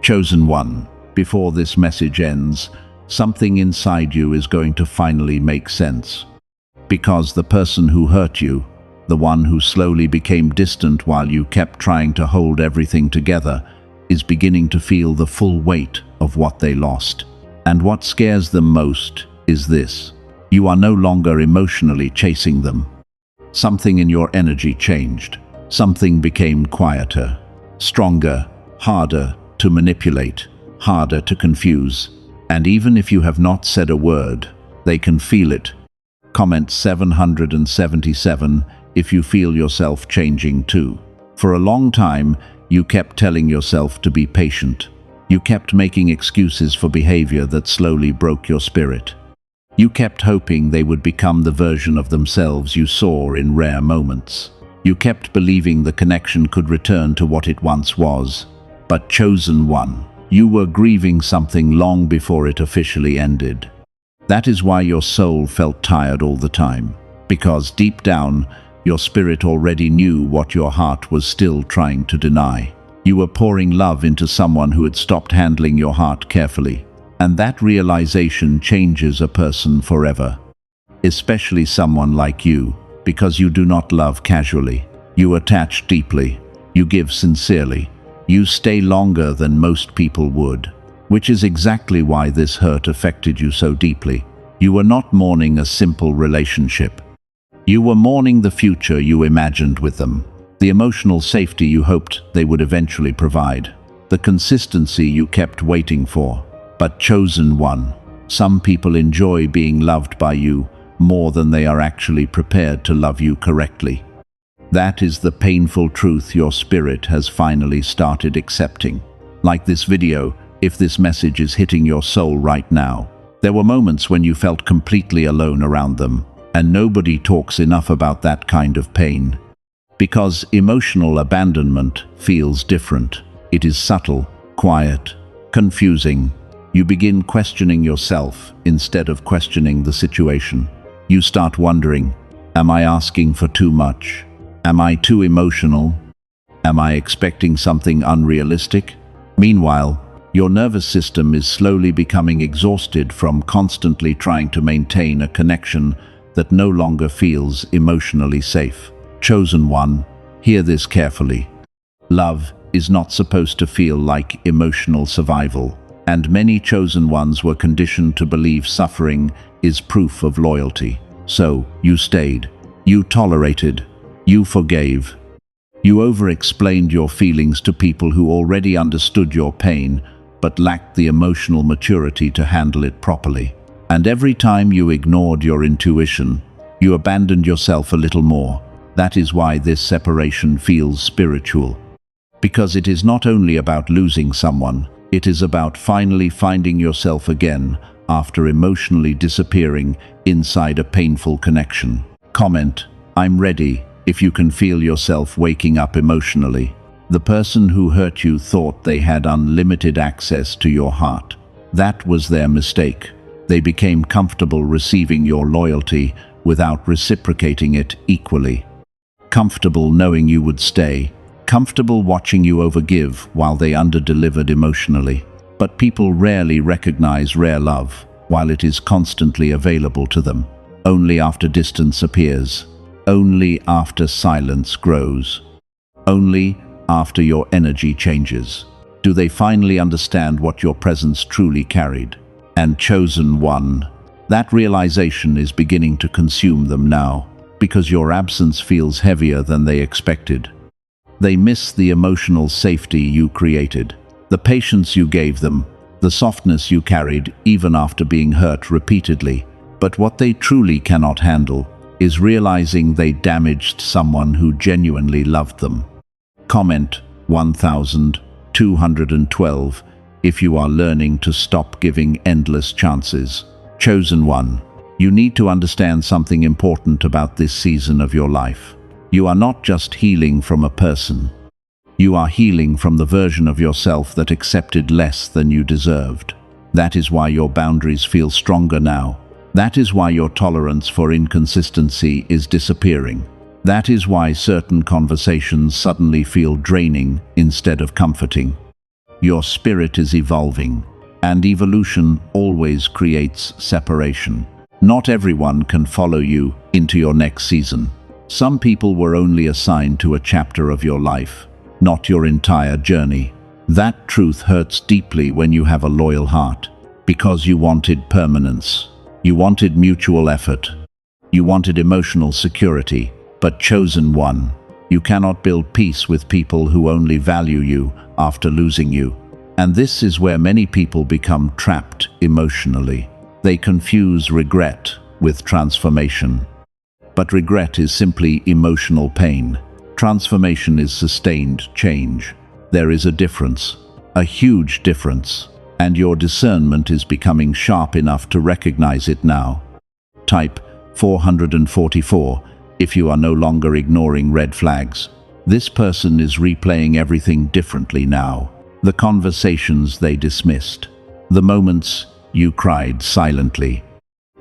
Chosen one, before this message ends, something inside you is going to finally make sense. Because the person who hurt you, the one who slowly became distant while you kept trying to hold everything together, is beginning to feel the full weight of what they lost. And what scares them most is this: you are no longer emotionally chasing them. Something in your energy changed. Something became quieter, stronger, harder to manipulate, harder to confuse. And even if you have not said a word, they can feel it. Comment 777 if you feel yourself changing too. For a long time, you kept telling yourself to be patient. You kept making excuses for behavior that slowly broke your spirit. You kept hoping they would become the version of themselves you saw in rare moments. You kept believing the connection could return to what it once was. But chosen one, you were grieving something long before it officially ended. That is why your soul felt tired all the time. Because deep down, your spirit already knew what your heart was still trying to deny. You were pouring love into someone who had stopped handling your heart carefully. And that realization changes a person forever. Especially someone like you, because you do not love casually. You attach deeply. You give sincerely. You stay longer than most people would. Which is exactly why this hurt affected you so deeply. You were not mourning a simple relationship. You were mourning the future you imagined with them. The emotional safety you hoped they would eventually provide. The consistency you kept waiting for. But chosen one, some people enjoy being loved by you more than they are actually prepared to love you correctly. That is the painful truth your spirit has finally started accepting. Like this video, if this message is hitting your soul right now. There were moments when you felt completely alone around them, and nobody talks enough about that kind of pain. Because emotional abandonment feels different. It is subtle, quiet, confusing. You begin questioning yourself instead of questioning the situation. You start wondering, am I asking for too much? Am I too emotional? Am I expecting something unrealistic? Meanwhile, your nervous system is slowly becoming exhausted from constantly trying to maintain a connection that no longer feels emotionally safe. Chosen one, hear this carefully. Love is not supposed to feel like emotional survival, and many chosen ones were conditioned to believe suffering is proof of loyalty. So, you stayed, you tolerated, you forgave. You over-explained your feelings to people who already understood your pain, but lacked the emotional maturity to handle it properly. And every time you ignored your intuition, you abandoned yourself a little more. That is why this separation feels spiritual. Because it is not only about losing someone, it is about finally finding yourself again after emotionally disappearing inside a painful connection. Comment, I'm ready, if you can feel yourself waking up emotionally. The person who hurt you thought they had unlimited access to your heart. That was their mistake. They became comfortable receiving your loyalty without reciprocating it equally. Comfortable knowing you would stay. Comfortable watching you overgive while they underdelivered emotionally. But people rarely recognize rare love while it is constantly available to them. Only after distance appears. Only after silence grows. Only after your energy changes do they finally understand what your presence truly carried. And chosen one, that realization is beginning to consume them now, because your absence feels heavier than they expected. They miss the emotional safety you created, the patience you gave them, the softness you carried even after being hurt repeatedly. But what they truly cannot handle is realizing they damaged someone who genuinely loved them. Comment 1212 if you are learning to stop giving endless chances. Chosen one, you need to understand something important about this season of your life. You are not just healing from a person. You are healing from the version of yourself that accepted less than you deserved. That is why your boundaries feel stronger now. That is why your tolerance for inconsistency is disappearing. That is why certain conversations suddenly feel draining instead of comforting. Your spirit is evolving, and evolution always creates separation. Not everyone can follow you into your next season. Some people were only assigned to a chapter of your life, not your entire journey. That truth hurts deeply when you have a loyal heart, because you wanted permanence. You wanted mutual effort. You wanted emotional security, but chosen one. You cannot build peace with people who only value you after losing you. And this is where many people become trapped emotionally. They confuse regret with transformation. But regret is simply emotional pain. Transformation is sustained change. There is a difference, a huge difference, and your discernment is becoming sharp enough to recognize it now. Type 444 if you are no longer ignoring red flags. This person is replaying everything differently now. The conversations they dismissed. The moments you cried silently.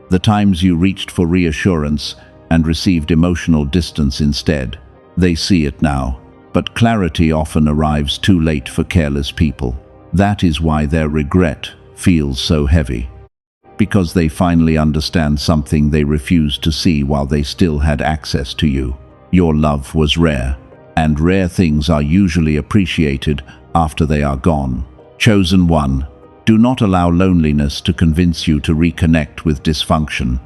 The times you reached for reassurance and received emotional distance instead. They see it now, but clarity often arrives too late for careless people. That is why their regret feels so heavy. Because they finally understand something they refused to see while they still had access to you. Your love was rare, and rare things are usually appreciated after they are gone. Chosen one, do not allow loneliness to convince you to reconnect with dysfunction.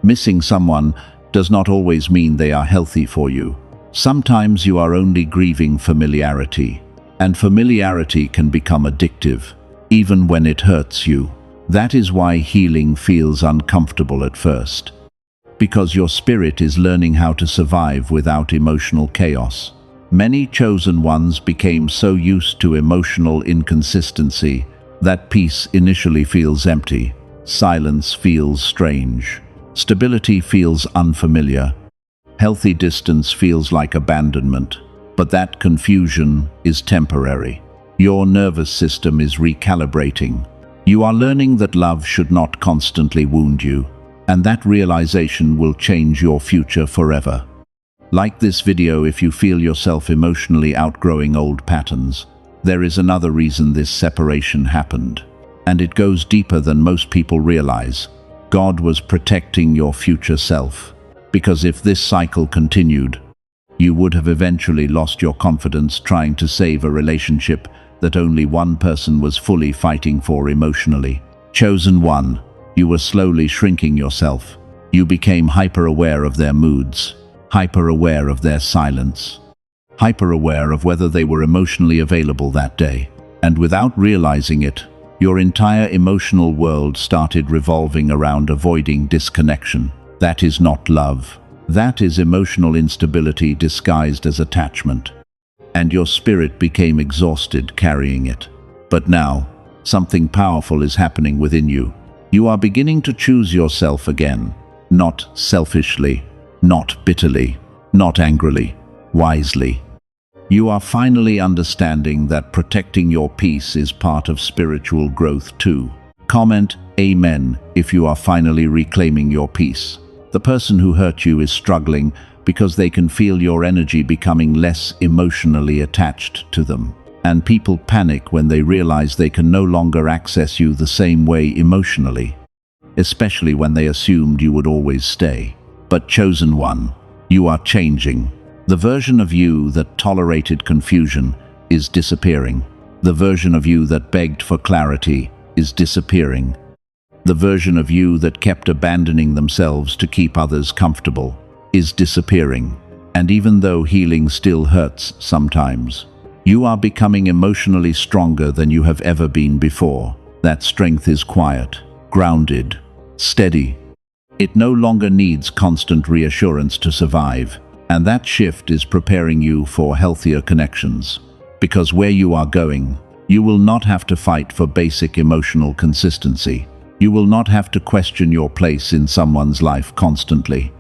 Missing someone does not always mean they are healthy for you. Sometimes you are only grieving familiarity, and familiarity can become addictive, even when it hurts you. That is why healing feels uncomfortable at first. Because your spirit is learning how to survive without emotional chaos. Many chosen ones became so used to emotional inconsistency that peace initially feels empty, silence feels strange, stability feels unfamiliar, healthy distance feels like abandonment. But that confusion is temporary. Your nervous system is recalibrating. You are learning that love should not constantly wound you, and that realization will change your future forever. Like this video if you feel yourself emotionally outgrowing old patterns. There is another reason this separation happened, and it goes deeper than most people realize. God was protecting your future self, because if this cycle continued, you would have eventually lost your confidence trying to save a relationship that only one person was fully fighting for emotionally. Chosen one, you were slowly shrinking yourself. You became hyper-aware of their moods, hyper-aware of their silence, hyper-aware of whether they were emotionally available that day. And without realizing it, your entire emotional world started revolving around avoiding disconnection. That is not love. That is emotional instability disguised as attachment. And your spirit became exhausted carrying it. But now, something powerful is happening within you. You are beginning to choose yourself again, not selfishly, not bitterly, not angrily, wisely. You are finally understanding that protecting your peace is part of spiritual growth too. Comment Amen if you are finally reclaiming your peace. The person who hurt you is struggling because they can feel your energy becoming less emotionally attached to them. And people panic when they realize they can no longer access you the same way emotionally, especially when they assumed you would always stay. But chosen one, you are changing. The version of you that tolerated confusion is disappearing. The version of you that begged for clarity is disappearing. The version of you that kept abandoning themselves to keep others comfortable is disappearing. And even though healing still hurts sometimes, you are becoming emotionally stronger than you have ever been before. That strength is quiet, grounded, steady. It no longer needs constant reassurance to survive. And that shift is preparing you for healthier connections. Because where you are going, you will not have to fight for basic emotional consistency. You will not have to question your place in someone's life constantly.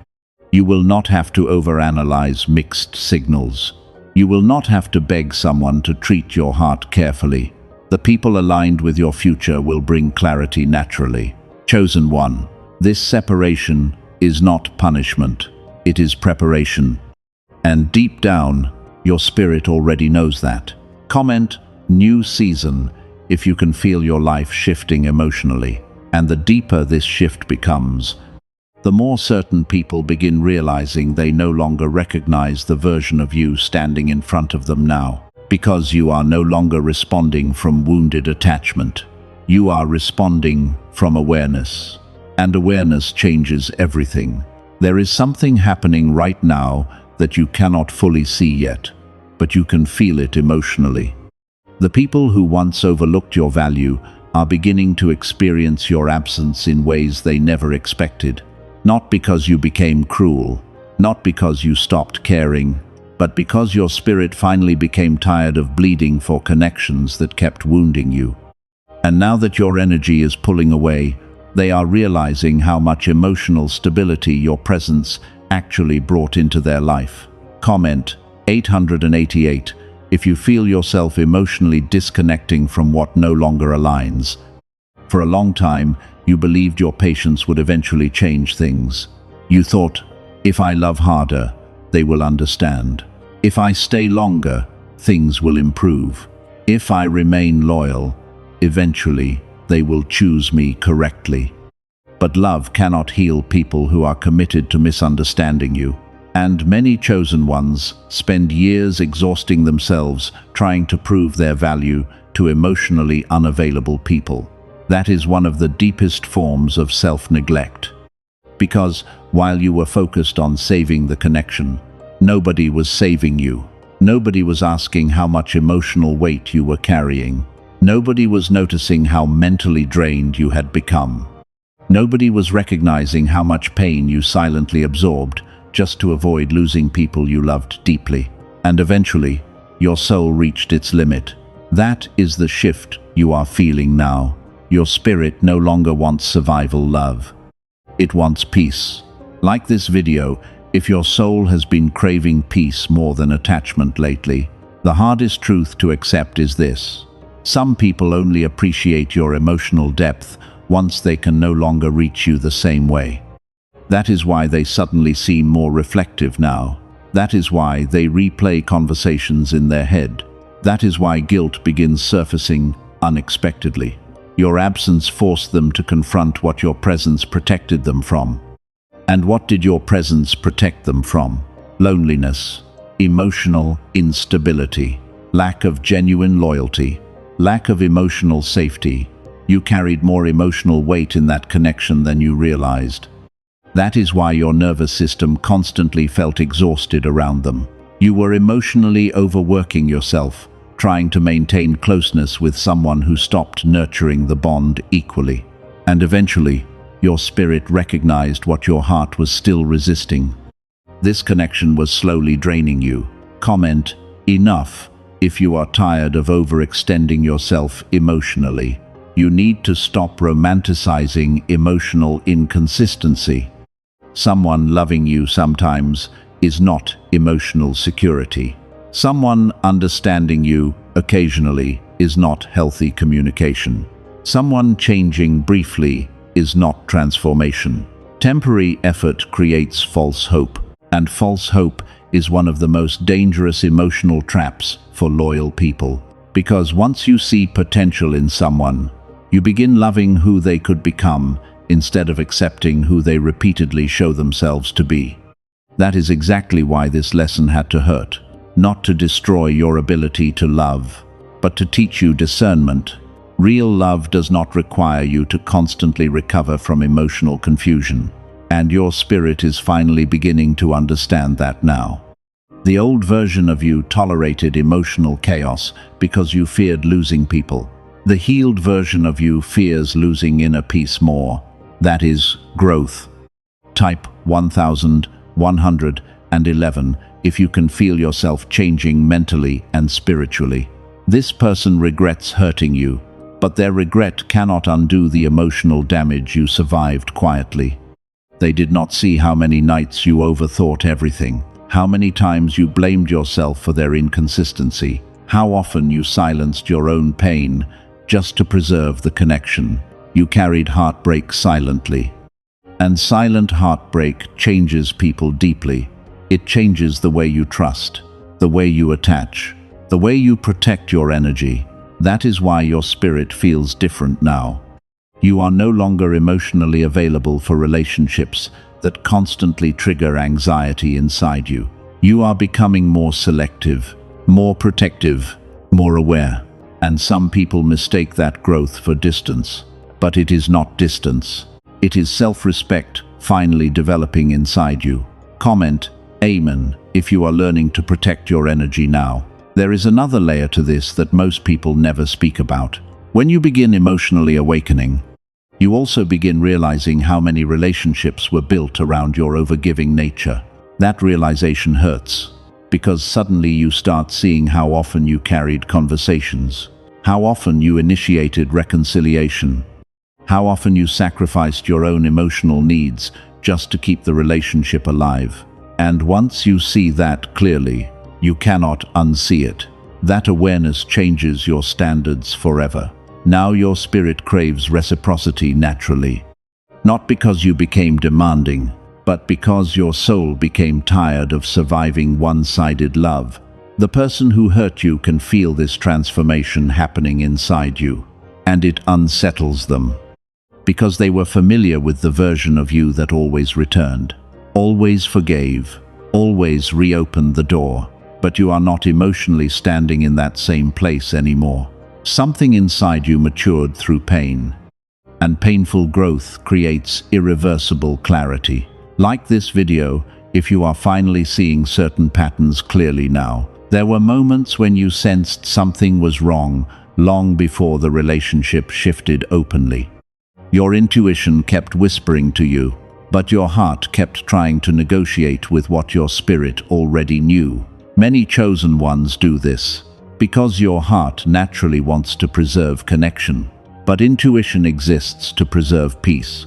You will not have to overanalyze mixed signals. You will not have to beg someone to treat your heart carefully. The people aligned with your future will bring clarity naturally. Chosen one, this separation is not punishment. It is preparation. And deep down, your spirit already knows that. Comment New season, if you can feel your life shifting emotionally. And the deeper this shift becomes, the more certain people begin realizing they no longer recognize the version of you standing in front of them now. Because you are no longer responding from wounded attachment. You are responding from awareness. And awareness changes everything. There is something happening right now that you cannot fully see yet, but you can feel it emotionally. The people who once overlooked your value are beginning to experience your absence in ways they never expected. Not because you became cruel, not because you stopped caring, but because your spirit finally became tired of bleeding for connections that kept wounding you. And now that your energy is pulling away, they are realizing how much emotional stability your presence actually brought into their life. Comment 888 if you feel yourself emotionally disconnecting from what no longer aligns. For a long time, you believed your patience would eventually change things. You thought, if I love harder, they will understand. If I stay longer, things will improve. If I remain loyal, eventually they will choose me correctly. But love cannot heal people who are committed to misunderstanding you. And many chosen ones spend years exhausting themselves trying to prove their value to emotionally unavailable people. That is one of the deepest forms of self-neglect. Because while you were focused on saving the connection, nobody was saving you. Nobody was asking how much emotional weight you were carrying. Nobody was noticing how mentally drained you had become. Nobody was recognizing how much pain you silently absorbed just to avoid losing people you loved deeply. And eventually, your soul reached its limit. That is the shift you are feeling now. Your spirit no longer wants survival love. It wants peace. Like this video, if your soul has been craving peace more than attachment lately, the hardest truth to accept is this. Some people only appreciate your emotional depth once they can no longer reach you the same way. That is why they suddenly seem more reflective now. That is why they replay conversations in their head. That is why guilt begins surfacing unexpectedly. Your absence forced them to confront what your presence protected them from. And what did your presence protect them from? Loneliness, emotional instability, lack of genuine loyalty, lack of emotional safety. You carried more emotional weight in that connection than you realized. That is why your nervous system constantly felt exhausted around them. You were emotionally overworking yourself, trying to maintain closeness with someone who stopped nurturing the bond equally. And eventually, your spirit recognized what your heart was still resisting. This connection was slowly draining you. Comment, enough, if you are tired of overextending yourself emotionally. You need to stop romanticizing emotional inconsistency. Someone loving you sometimes is not emotional security. Someone understanding you occasionally is not healthy communication. Someone changing briefly is not transformation. Temporary effort creates false hope, and false hope is one of the most dangerous emotional traps for loyal people. Because once you see potential in someone, you begin loving who they could become instead of accepting who they repeatedly show themselves to be. That is exactly why this lesson had to hurt. Not to destroy your ability to love, but to teach you discernment. Real love does not require you to constantly recover from emotional confusion. And your spirit is finally beginning to understand that now. The old version of you tolerated emotional chaos because you feared losing people. The healed version of you fears losing inner peace more. That is growth. Type 1111 if you can feel yourself changing mentally and spiritually. This person regrets hurting you, but their regret cannot undo the emotional damage you survived quietly. They did not see how many nights you overthought everything, how many times you blamed yourself for their inconsistency, how often you silenced your own pain just to preserve the connection. You carried heartbreak silently. And silent heartbreak changes people deeply. It changes the way you trust, the way you attach, the way you protect your energy. That is why your spirit feels different now. You are no longer emotionally available for relationships that constantly trigger anxiety inside you. You are becoming more selective, more protective, more aware. And some people mistake that growth for distance. But it is not distance. It is self-respect finally developing inside you. Comment, Amen, if you are learning to protect your energy now. There is another layer to this that most people never speak about. When you begin emotionally awakening, you also begin realizing how many relationships were built around your overgiving nature. That realization hurts, because suddenly you start seeing how often you carried conversations, how often you initiated reconciliation, how often you sacrificed your own emotional needs just to keep the relationship alive. And once you see that clearly, you cannot unsee it. That awareness changes your standards forever. Now your spirit craves reciprocity naturally. Not because you became demanding, but because your soul became tired of surviving one-sided love. The person who hurt you can feel this transformation happening inside you, and it unsettles them. Because they were familiar with the version of you that always returned, always forgave, always reopened the door. But you are not emotionally standing in that same place anymore. Something inside you matured through pain, and painful growth creates irreversible clarity. Like this video, if you are finally seeing certain patterns clearly now, there were moments when you sensed something was wrong long before the relationship shifted openly. Your intuition kept whispering to you, but your heart kept trying to negotiate with what your spirit already knew. Many chosen ones do this, because your heart naturally wants to preserve connection, but intuition exists to preserve peace.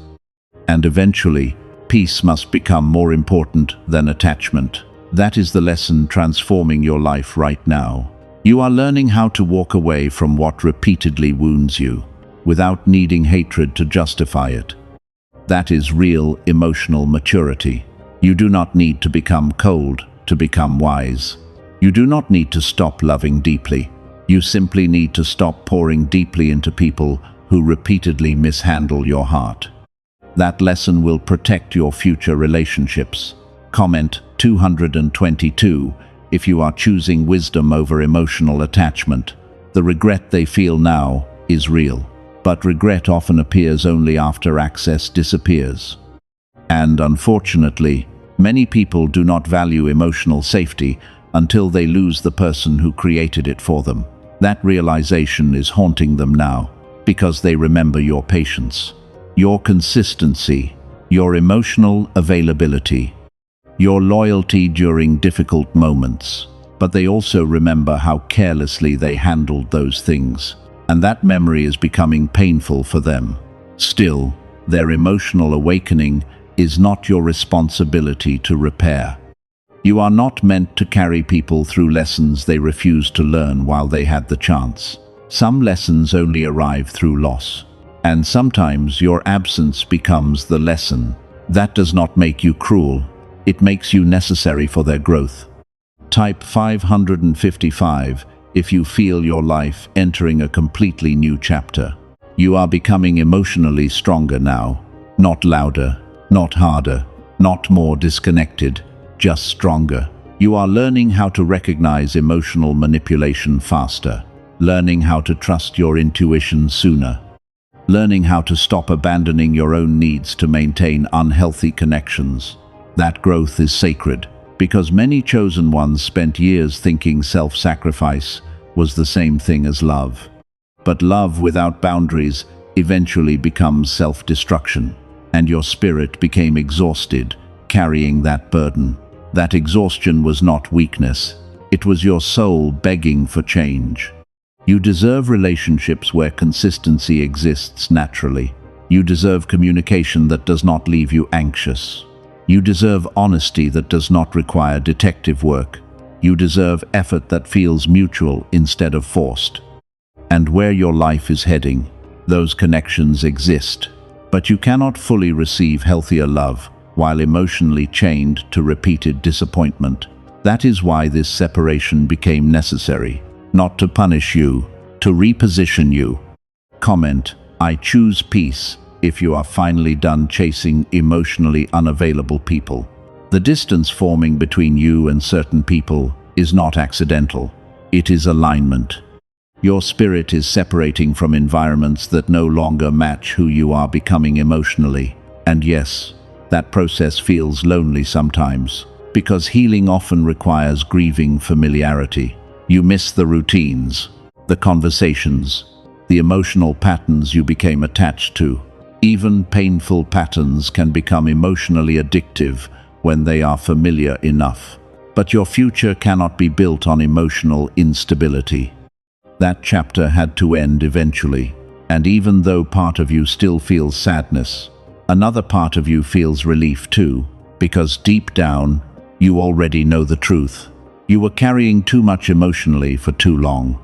And eventually, peace must become more important than attachment. That is the lesson transforming your life right now. You are learning how to walk away from what repeatedly wounds you, without needing hatred to justify it. That is real emotional maturity. You do not need to become cold to become wise. You do not need to stop loving deeply. You simply need to stop pouring deeply into people who repeatedly mishandle your heart. That lesson will protect your future relationships. Comment 222 if you are choosing wisdom over emotional attachment. The regret they feel now is real. But regret often appears only after access disappears. And unfortunately, many people do not value emotional safety until they lose the person who created it for them. That realization is haunting them now, because they remember your patience, your consistency, your emotional availability, your loyalty during difficult moments. But they also remember how carelessly they handled those things. And that memory is becoming painful for them. Still, their emotional awakening is not your responsibility to repair. You are not meant to carry people through lessons they refused to learn while they had the chance. Some lessons only arrive through loss. And sometimes your absence becomes the lesson. That does not make you cruel. It makes you necessary for their growth. Type 555 if you feel your life entering a completely new chapter. You are becoming emotionally stronger now. Not louder, not harder, not more disconnected, just stronger. You are learning how to recognize emotional manipulation faster, learning how to trust your intuition sooner, learning how to stop abandoning your own needs to maintain unhealthy connections. That growth is sacred, because many chosen ones spent years thinking self-sacrifice was the same thing as love. But love without boundaries eventually becomes self-destruction, and your spirit became exhausted, carrying that burden. That exhaustion was not weakness. It was your soul begging for change. You deserve relationships where consistency exists naturally. You deserve communication that does not leave you anxious. You deserve honesty that does not require detective work. You deserve effort that feels mutual instead of forced. And where your life is heading, those connections exist. But you cannot fully receive healthier love while emotionally chained to repeated disappointment. That is why this separation became necessary. Not to punish you, to reposition you. Comment, I choose peace, if you are finally done chasing emotionally unavailable people. The distance forming between you and certain people is not accidental. It is alignment. Your spirit is separating from environments that no longer match who you are becoming emotionally. And yes, that process feels lonely sometimes, because healing often requires grieving familiarity. You miss the routines, the conversations, the emotional patterns you became attached to. Even painful patterns can become emotionally addictive when they are familiar enough. But your future cannot be built on emotional instability. That chapter had to end eventually, and even though part of you still feels sadness, another part of you feels relief too, because deep down, you already know the truth. You were carrying too much emotionally for too long,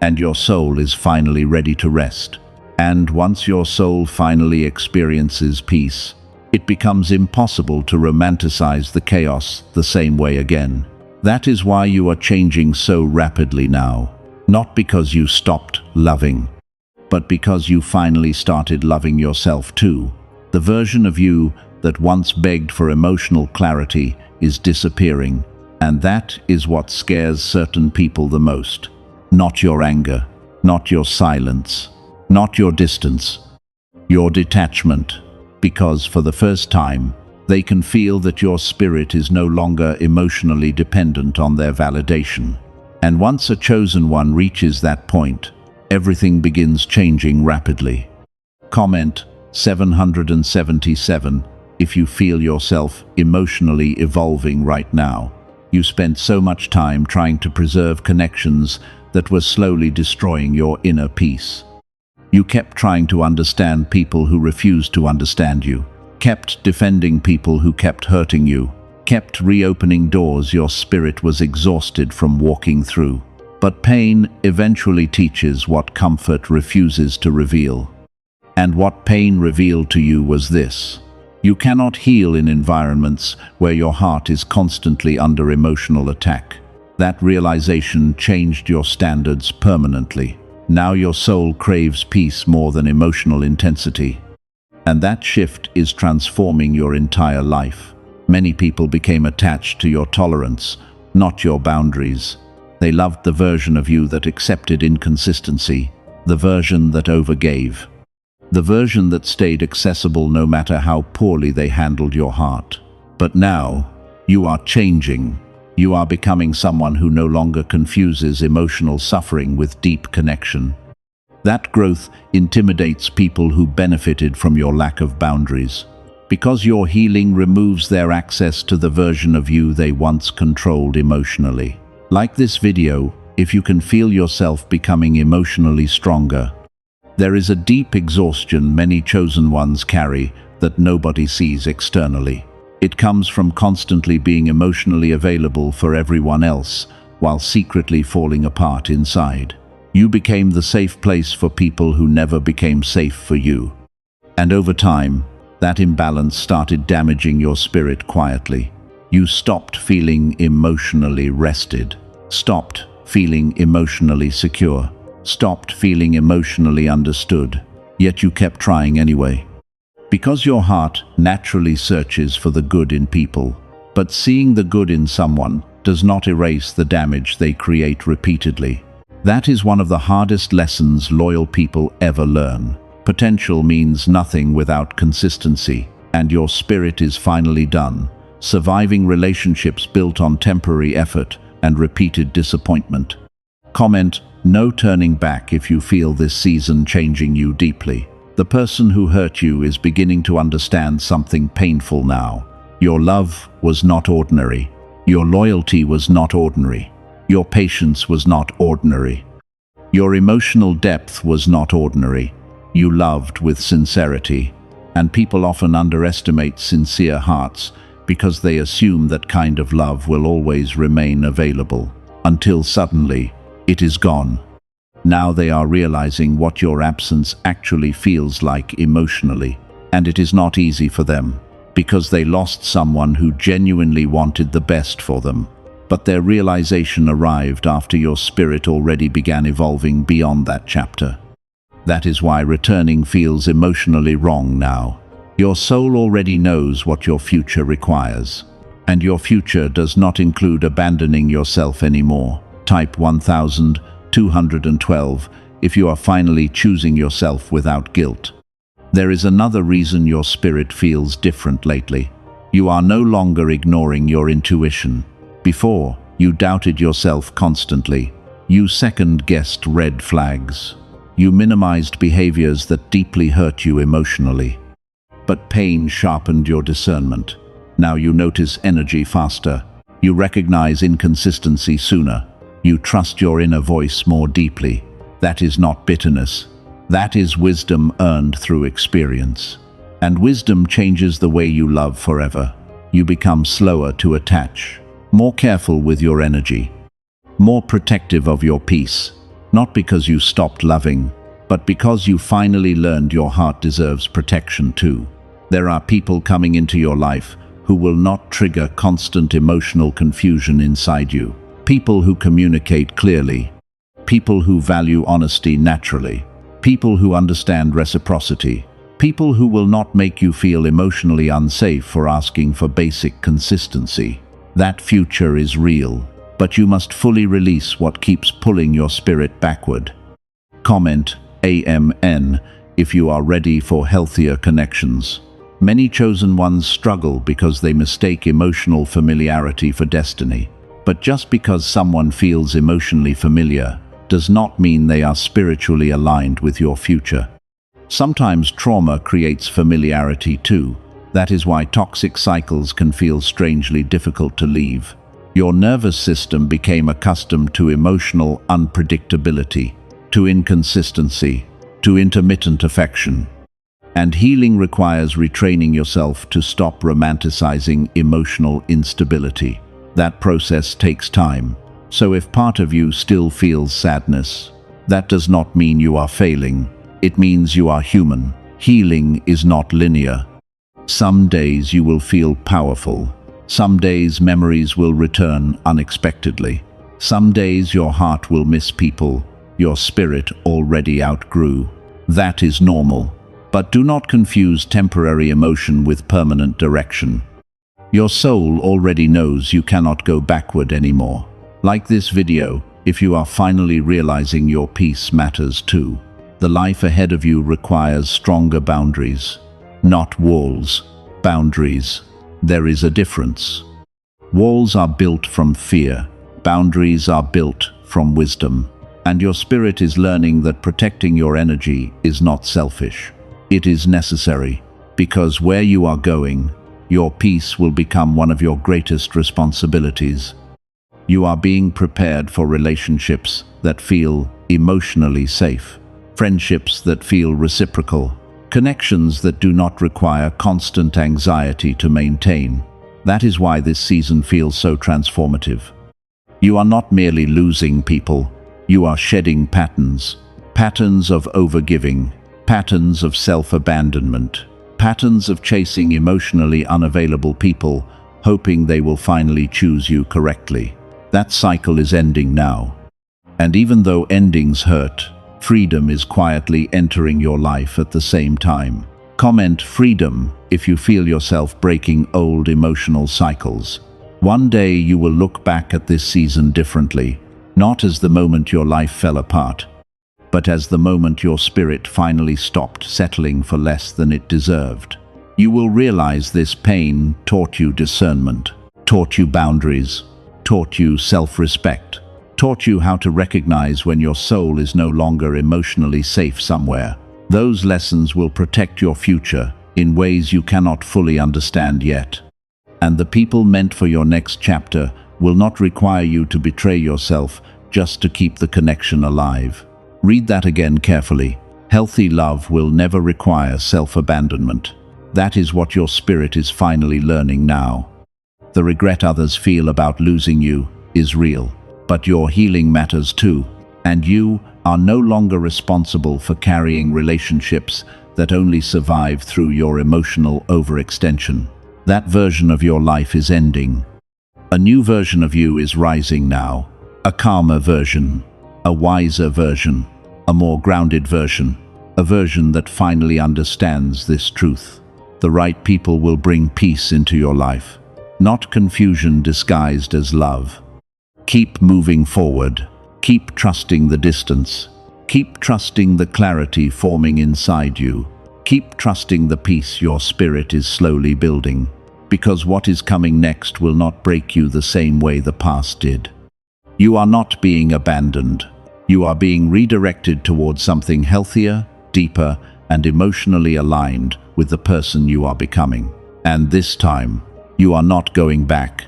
and your soul is finally ready to rest. And once your soul finally experiences peace, it becomes impossible to romanticize the chaos the same way again. That is why you are changing so rapidly now. Not because you stopped loving, but because you finally started loving yourself too. The version of you that once begged for emotional clarity is disappearing, and that is what scares certain people the most. Not your anger, not your silence, not your distance, your detachment, because for the first time, they can feel that your spirit is no longer emotionally dependent on their validation. And once a chosen one reaches that point, everything begins changing rapidly. Comment 777 if you feel yourself emotionally evolving right now. You spent so much time trying to preserve connections that were slowly destroying your inner peace. You kept trying to understand people who refused to understand you, kept defending people who kept hurting you, kept reopening doors your spirit was exhausted from walking through. But pain eventually teaches what comfort refuses to reveal. And what pain revealed to you was this: you cannot heal in environments where your heart is constantly under emotional attack. That realization changed your standards permanently. Now your soul craves peace more than emotional intensity. And that shift is transforming your entire life. Many people became attached to your tolerance, not your boundaries. They loved the version of you that accepted inconsistency, the version that overgave, the version that stayed accessible no matter how poorly they handled your heart. But now, you are changing. You are becoming someone who no longer confuses emotional suffering with deep connection. That growth intimidates people who benefited from your lack of boundaries, because your healing removes their access to the version of you they once controlled emotionally. Like this video, if you can feel yourself becoming emotionally stronger, there is a deep exhaustion many chosen ones carry that nobody sees externally. It comes from constantly being emotionally available for everyone else while secretly falling apart inside. You became the safe place for people who never became safe for you. And over time, that imbalance started damaging your spirit quietly. You stopped feeling emotionally rested, stopped feeling emotionally secure, stopped feeling emotionally understood, yet you kept trying anyway. Because your heart naturally searches for the good in people, but seeing the good in someone does not erase the damage they create repeatedly. That is one of the hardest lessons loyal people ever learn. Potential means nothing without consistency, and your spirit is finally done, surviving relationships built on temporary effort and repeated disappointment. Comment, no turning back if you feel this season changing you deeply. The person who hurt you is beginning to understand something painful now. Your love was not ordinary. Your loyalty was not ordinary. Your patience was not ordinary. Your emotional depth was not ordinary. You loved with sincerity. And people often underestimate sincere hearts because they assume that kind of love will always remain available, until suddenly, it is gone. Now they are realizing what your absence actually feels like emotionally, and it is not easy for them, because they lost someone who genuinely wanted the best for them. but their realization arrived after your spirit already began evolving beyond that chapter. That is why returning feels emotionally wrong now. Your soul already knows what your future requires. And your future does not include abandoning yourself anymore. Type 1212 if you are finally choosing yourself without guilt. There is another reason your spirit feels different lately. You are no longer ignoring your intuition. Before, you doubted yourself constantly. You second-guessed red flags. You minimized behaviors that deeply hurt you emotionally. But pain sharpened your discernment. Now you notice energy faster. You recognize inconsistency sooner. You trust your inner voice more deeply. That is not bitterness. That is wisdom earned through experience. And wisdom changes the way you love forever. You become slower to attach, more careful with your energy, more protective of your peace. Not because you stopped loving, but because you finally learned your heart deserves protection too. There are people coming into your life who will not trigger constant emotional confusion inside you. People who communicate clearly. People who value honesty naturally. People who understand reciprocity. People who will not make you feel emotionally unsafe for asking for basic consistency. That future is real, but you must fully release what keeps pulling your spirit backward. Comment AMN if you are ready for healthier connections. Many chosen ones struggle because they mistake emotional familiarity for destiny. But just because someone feels emotionally familiar does not mean they are spiritually aligned with your future. Sometimes trauma creates familiarity too. That is why toxic cycles can feel strangely difficult to leave. Your nervous system became accustomed to emotional unpredictability, to inconsistency, to intermittent affection. And healing requires retraining yourself to stop romanticizing emotional instability. That process takes time. So if part of you still feels sadness, that does not mean you are failing. It means you are human. Healing is not linear. Some days you will feel powerful. Some days memories will return unexpectedly. Some days your heart will miss people your spirit already outgrew. That is normal. But do not confuse temporary emotion with permanent direction. Your soul already knows you cannot go backward anymore. Like this video, if you are finally realizing your peace matters too. The life ahead of you requires stronger boundaries. Not walls, boundaries. There is a difference. Walls are built from fear. Boundaries are built from wisdom. And your spirit is learning that protecting your energy is not selfish. It is necessary, because where you are going, your peace will become one of your greatest responsibilities. You are being prepared for relationships that feel emotionally safe, friendships that feel reciprocal, connections that do not require constant anxiety to maintain. That is why this season feels so transformative. You are not merely losing people, you are shedding patterns. Patterns of overgiving, patterns of self-abandonment, patterns of chasing emotionally unavailable people, hoping they will finally choose you correctly. That cycle is ending now. And even though endings hurt, freedom is quietly entering your life at the same time. Comment freedom if you feel yourself breaking old emotional cycles. One day you will look back at this season differently, not as the moment your life fell apart, but as the moment your spirit finally stopped settling for less than it deserved. You will realize this pain taught you discernment, taught you boundaries, taught you self-respect, taught you how to recognize when your soul is no longer emotionally safe somewhere. Those lessons will protect your future in ways you cannot fully understand yet. And the people meant for your next chapter will not require you to betray yourself just to keep the connection alive. Read that again carefully. Healthy love will never require self-abandonment. That is what your spirit is finally learning now. The regret others feel about losing you is real, but your healing matters too. And you are no longer responsible for carrying relationships that only survive through your emotional overextension. That version of your life is ending. A new version of you is rising now. A calmer version, a wiser version, a more grounded version, a version that finally understands this truth. The right people will bring peace into your life, not confusion disguised as love. Keep moving forward. Keep trusting the distance. Keep trusting the clarity forming inside you. Keep trusting the peace your spirit is slowly building, because what is coming next will not break you the same way the past did. You are not being abandoned. You are being redirected towards something healthier, deeper, and emotionally aligned with the person you are becoming. And this time, you are not going back.